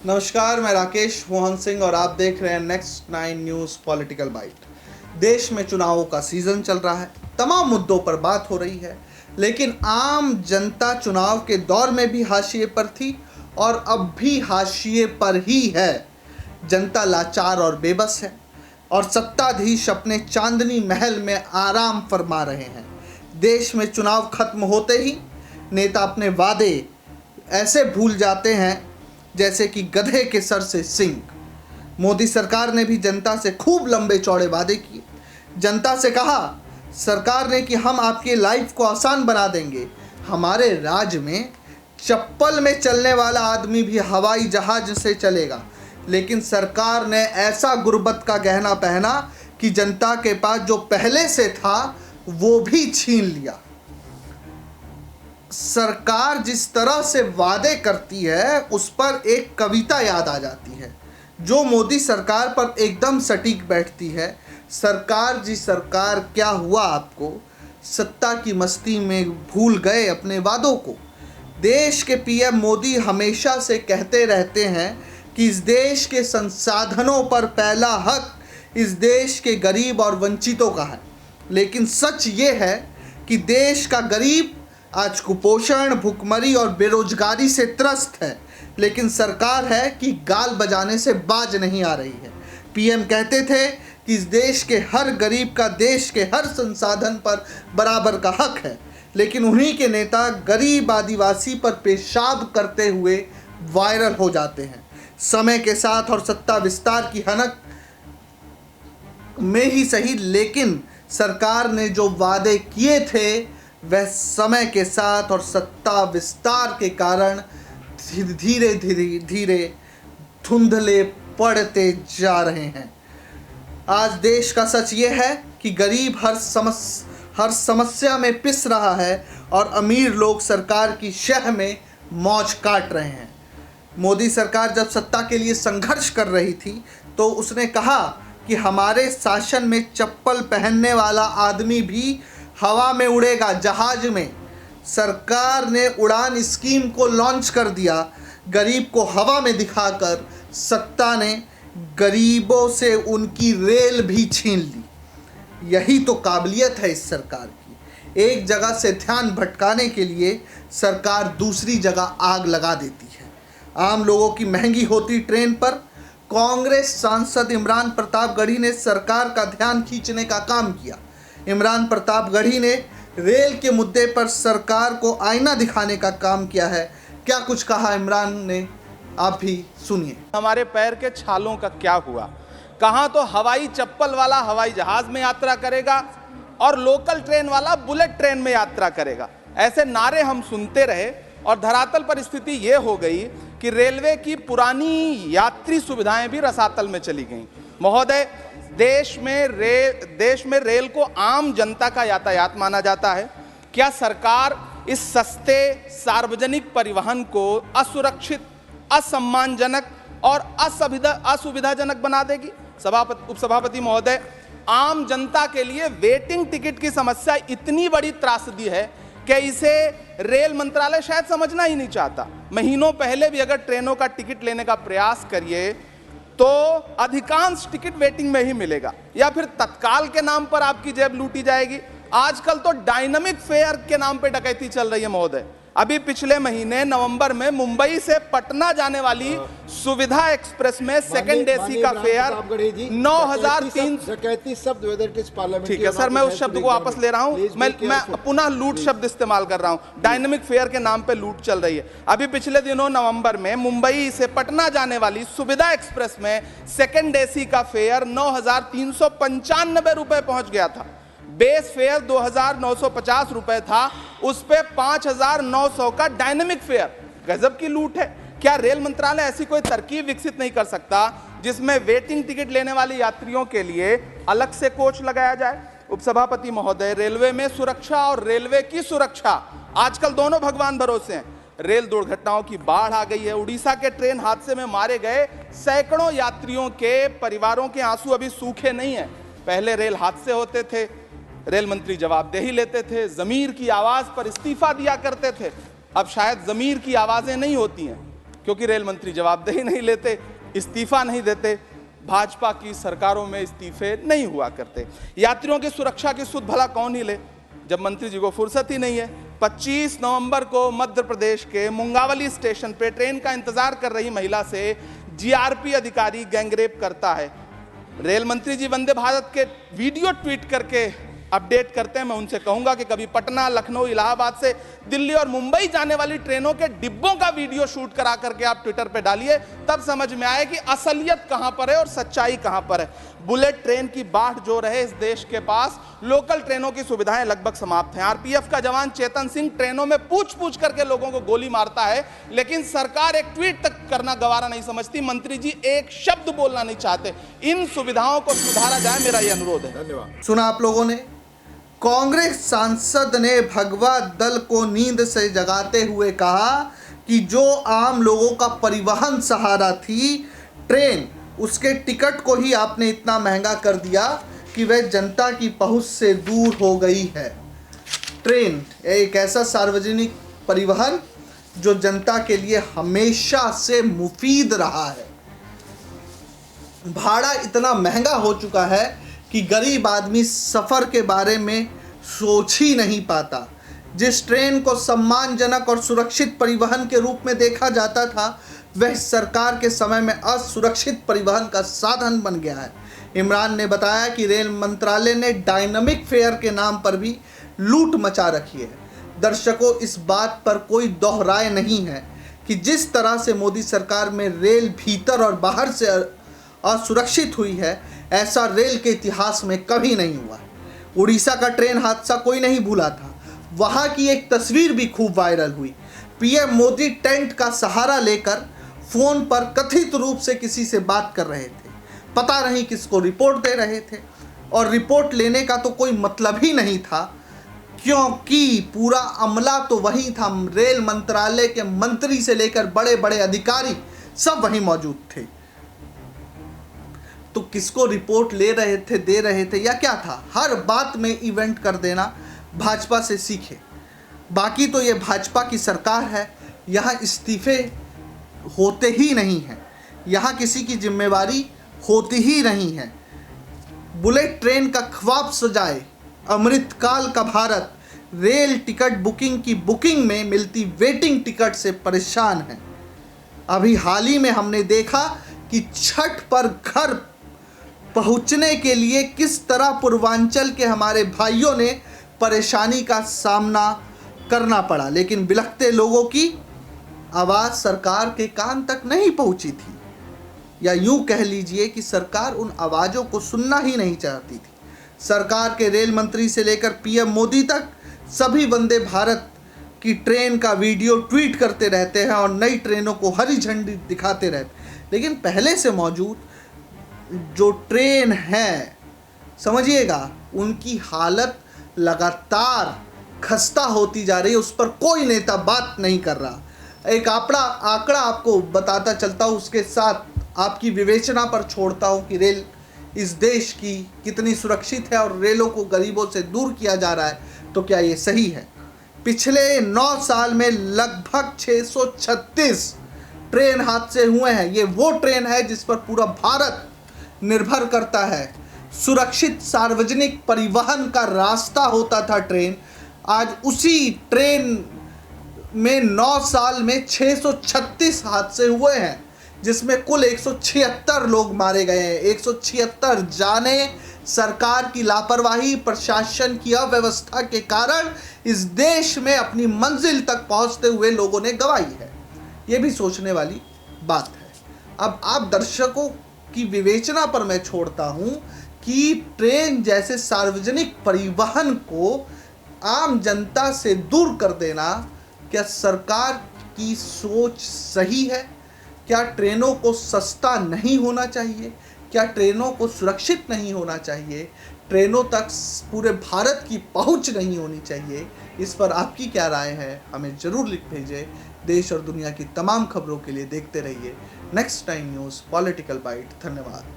नमस्कार, मैं राकेश मोहन सिंह और आप देख रहे हैं नेक्स्ट 9 न्यूज़ पॉलिटिकल बाइट। देश में चुनावों का सीज़न चल रहा है, तमाम मुद्दों पर बात हो रही है, लेकिन आम जनता चुनाव के दौर में भी हाशिए पर थी और अब भी हाशिए पर ही है। जनता लाचार और बेबस है और सत्ताधीश अपने चांदनी महल में आराम फरमा रहे हैं। देश में चुनाव खत्म होते ही नेता अपने वादे ऐसे भूल जाते हैं जैसे कि गधे के सर से सींग। मोदी सरकार ने भी जनता से खूब लंबे चौड़े वादे किए। जनता से कहा सरकार ने कि हम आपकी लाइफ को आसान बना देंगे। हमारे राज्य में चप्पल में चलने वाला आदमी भी हवाई जहाज से चलेगा। लेकिन सरकार ने ऐसा गुर्बत का गहना पहना कि जनता के पास जो पहले से था वो भी छीन लिया। सरकार जिस तरह से वादे करती है उस पर एक कविता याद आ जाती है जो मोदी सरकार पर एकदम सटीक बैठती है। सरकार जी सरकार, क्या हुआ आपको? सत्ता की मस्ती में भूल गए अपने वादों को। देश के पीएम मोदी हमेशा से कहते रहते हैं कि इस देश के संसाधनों पर पहला हक इस देश के गरीब और वंचितों का है। लेकिन सच ये है कि देश का गरीब आज कुपोषण, भुखमरी और बेरोजगारी से त्रस्त है, लेकिन सरकार है कि गाल बजाने से बाज नहीं आ रही है। पीएम कहते थे कि इस देश के हर गरीब का देश के हर संसाधन पर बराबर का हक है, लेकिन उन्हीं के नेता गरीब आदिवासी पर पेशाब करते हुए वायरल हो जाते हैं। समय के साथ और सत्ता विस्तार की हनक में ही सही, लेकिन सरकार ने जो वादे किए थे वह समय के साथ और सत्ता विस्तार के कारण धीरे धीरे धुंधले पड़ते जा रहे हैं। आज देश का सच ये है कि गरीब हर समस्या में पिस रहा है और अमीर लोग सरकार की शह में मौज काट रहे हैं। मोदी सरकार जब सत्ता के लिए संघर्ष कर रही थी तो उसने कहा कि हमारे शासन में चप्पल पहनने वाला आदमी भी हवा में उड़ेगा, जहाज में। सरकार ने उड़ान स्कीम को लॉन्च कर दिया। गरीब को हवा में दिखाकर सत्ता ने गरीबों से उनकी रेल भी छीन ली। यही तो काबिलियत है इस सरकार की। एक जगह से ध्यान भटकाने के लिए सरकार दूसरी जगह आग लगा देती है। आम लोगों की महंगी होती ट्रेन पर कांग्रेस सांसद इमरान प्रतापगढ़ी ने सरकार का ध्यान खींचने का काम किया। इमरान प्रतापगढ़ी ने रेल के मुद्दे पर सरकार को आईना दिखाने का काम किया है। क्या कुछ कहा इमरान ने, आप भी सुनिए। हमारे पैर के छालों का क्या हुआ? कहाँ तो हवाई चप्पल वाला हवाई जहाज में यात्रा करेगा और लोकल ट्रेन वाला बुलेट ट्रेन में यात्रा करेगा। ऐसे नारे हम सुनते रहे और धरातल पर स्थिति ये हो गई कि रेलवे की पुरानी यात्री सुविधाएं भी रसातल में चली गईं। महोदय, देश में रेल को आम जनता का यातायात माना जाता है। क्या सरकार इस सस्ते सार्वजनिक परिवहन को असुरक्षित, असम्मानजनक और असुविधाजनक बना देगी? उपसभापति महोदय, आम जनता के लिए वेटिंग टिकट की समस्या इतनी बड़ी त्रासदी है कि इसे रेल मंत्रालय शायद समझना ही नहीं चाहता। महीनों पहले भी अगर ट्रेनों का टिकट लेने का प्रयास करिए तो अधिकांश टिकट वेटिंग में ही मिलेगा या फिर तत्काल के नाम पर आपकी जेब लूटी जाएगी। आजकल तो डायनामिक फेयर के नाम पे डकैती चल रही है महोदय। अभी पिछले महीने नवंबर में मुंबई से पटना जाने वाली सुविधा एक्सप्रेस में सेकंड एसी का फेयर 9,300। ठीक है सर, मैं उस शब्द को वापस ले रहा हूं। मैं पुनः लूट शब्द इस्तेमाल कर रहा हूं। डायनामिक फेयर के नाम पे लूट चल रही है। अभी पिछले दिनों नवंबर में मुंबई से पटना जाने वाली सुविधा एक्सप्रेस में सेकंड एसी का फेयर 9,395 रुपए पहुंच गया था। बेस फेयर 2,950 रुपए था, उस पे 5,900 का डायनेमिक फेयर। गजब की लूट है। क्या रेल मंत्रालय ऐसी कोई तरकीब विकसित नहीं कर सकता जिसमें वेटिंग टिकट लेने वाले यात्रियों के लिए अलग से कोच लगाया जाए? उपसभापति महोदय, रेलवे में सुरक्षा और रेलवे की सुरक्षा आजकल दोनों भगवान भरोसे हैं। रेल दुर्घटनाओं की बाढ़ आ गई है। उड़ीसा के ट्रेन हादसे में मारे गए सैकड़ों यात्रियों के परिवारों के आंसू अभी सूखे नहीं है। पहले रेल हादसे होते थे, रेल मंत्री जवाबदेही लेते थे, जमीर की आवाज पर इस्तीफा दिया करते थे। अब शायद जमीर की आवाजें नहीं होती हैं, क्योंकि रेल मंत्री जवाबदेही नहीं लेते, इस्तीफा नहीं देते। भाजपा की सरकारों में इस्तीफे नहीं हुआ करते। यात्रियों की सुरक्षा की सुध भला कौन ही ले जब मंत्री जी को फुर्सत ही नहीं है। 25 नवंबर को मध्य प्रदेश के मुंगावली स्टेशन पे ट्रेन का इंतजार कर रही महिला से जीआरपी अधिकारी गैंगरेप करता है। रेल मंत्री जी वंदे भारत के वीडियो ट्वीट करके अपडेट करते हैं। मैं उनसे कहूंगा कि कभी पटना, लखनऊ, इलाहाबाद से दिल्ली और मुंबई जाने वाली ट्रेनों के डिब्बों का वीडियो शूट करा करके आप ट्विटर पे डालिए, तब समझ में आए कि असलियत कहां पर है और सच्चाई कहां पर है। बुलेट ट्रेन की बाट जो रहे इस देश के पास, लोकल ट्रेनों की सुविधाएं लगभग समाप्त हैं। आरपीएफ का जवान चेतन सिंह ट्रेनों में पूछ पूछ करके लोगों को गोली मारता है, लेकिन सरकार एक ट्वीट तक करना गवारा नहीं समझती। मंत्री जी एक शब्द बोलना नहीं चाहते। इन सुविधाओं को सुधारा जाए, मेरा यह अनुरोध है। धन्यवाद। सुना आप लोगों ने, कांग्रेस सांसद ने भगवा दल को नींद से जगाते हुए कहा कि जो आम लोगों का परिवहन सहारा थी ट्रेन, उसके टिकट को ही आपने इतना महंगा कर दिया कि वह जनता की पहुंच से दूर हो गई है। ट्रेन एक ऐसा सार्वजनिक परिवहन जो जनता के लिए हमेशा से मुफीद रहा है। भाड़ा इतना महंगा हो चुका है कि गरीब आदमी सफ़र के बारे में सोच ही नहीं पाता। जिस ट्रेन को सम्मानजनक और सुरक्षित परिवहन के रूप में देखा जाता था, वह सरकार के समय में असुरक्षित परिवहन का साधन बन गया है। इमरान ने बताया कि रेल मंत्रालय ने डायनामिक फेयर के नाम पर भी लूट मचा रखी है। दर्शकों, इस बात पर कोई दोहराए नहीं है कि जिस तरह से मोदी सरकार में रेल भीतर और बाहर से असुरक्षित हुई है, ऐसा रेल के इतिहास में कभी नहीं हुआ। उड़ीसा का ट्रेन हादसा कोई नहीं भूला था। वहाँ की एक तस्वीर भी खूब वायरल हुई। पीएम मोदी टेंट का सहारा लेकर फोन पर कथित रूप से किसी से बात कर रहे थे। पता नहीं किसको रिपोर्ट दे रहे थे, और रिपोर्ट लेने का तो कोई मतलब ही नहीं था, क्योंकि पूरा अमला तो वही था। रेल मंत्रालय के मंत्री से लेकर बड़े बड़े अधिकारी सब वहीं मौजूद थे। तो किसको रिपोर्ट ले रहे थे, दे रहे थे, या क्या था? हर बात में इवेंट कर देना भाजपा से सीखे। बाकी तो ये भाजपा की सरकार है, यहाँ इस्तीफे होते ही नहीं हैं, यहाँ किसी की जिम्मेवारी होती ही नहीं है। बुलेट ट्रेन का ख्वाब सजाए अमृतकाल का भारत रेल टिकट बुकिंग की बुकिंग में मिलती वेटिंग टिकट से परेशान है। अभी हाल ही में हमने देखा कि छठ पर घर पहुंचने के लिए किस तरह पूर्वांचल के हमारे भाइयों ने परेशानी का सामना करना पड़ा, लेकिन बिलखते लोगों की आवाज़ सरकार के कान तक नहीं पहुंची थी, या यूं कह लीजिए कि सरकार उन आवाज़ों को सुनना ही नहीं चाहती थी। सरकार के रेल मंत्री से लेकर पीएम मोदी तक सभी वंदे भारत की ट्रेन का वीडियो ट्वीट करते रहते हैं और नई ट्रेनों को हरी झंडी दिखाते रहते हैं, लेकिन पहले से मौजूद जो ट्रेन है, समझिएगा, उनकी हालत लगातार खस्ता होती जा रही है। उस पर कोई नेता बात नहीं कर रहा। एक आंकड़ा आपको बताता चलता हूँ, उसके साथ आपकी विवेचना पर छोड़ता हूँ कि रेल इस देश की कितनी सुरक्षित है और रेलों को गरीबों से दूर किया जा रहा है, तो क्या ये सही है? पिछले 9 साल में लगभग 636 ट्रेन हादसे हुए हैं। ये वो ट्रेन है जिस पर पूरा भारत निर्भर करता है। सुरक्षित सार्वजनिक परिवहन का रास्ता होता था ट्रेन। आज उसी ट्रेन में 9 साल में 636 हादसे हुए हैं, जिसमें कुल 176 लोग मारे गए हैं। 176 जाने सरकार की लापरवाही, प्रशासन की अव्यवस्था के कारण इस देश में अपनी मंजिल तक पहुंचते हुए लोगों ने गंवाई है। ये भी सोचने वाली बात है। अब आप दर्शकों की विवेचना पर मैं छोड़ता हूं कि ट्रेन जैसे सार्वजनिक परिवहन को आम जनता से दूर कर देना, क्या सरकार की सोच सही है? क्या ट्रेनों को सस्ता नहीं होना चाहिए? क्या ट्रेनों को सुरक्षित नहीं होना चाहिए? ट्रेनों तक पूरे भारत की पहुंच नहीं होनी चाहिए? इस पर आपकी क्या राय है? हमें ज़रूर लिख भेजें। देश और दुनिया की तमाम खबरों के लिए देखते रहिए next time news political byte. धन्यवाद।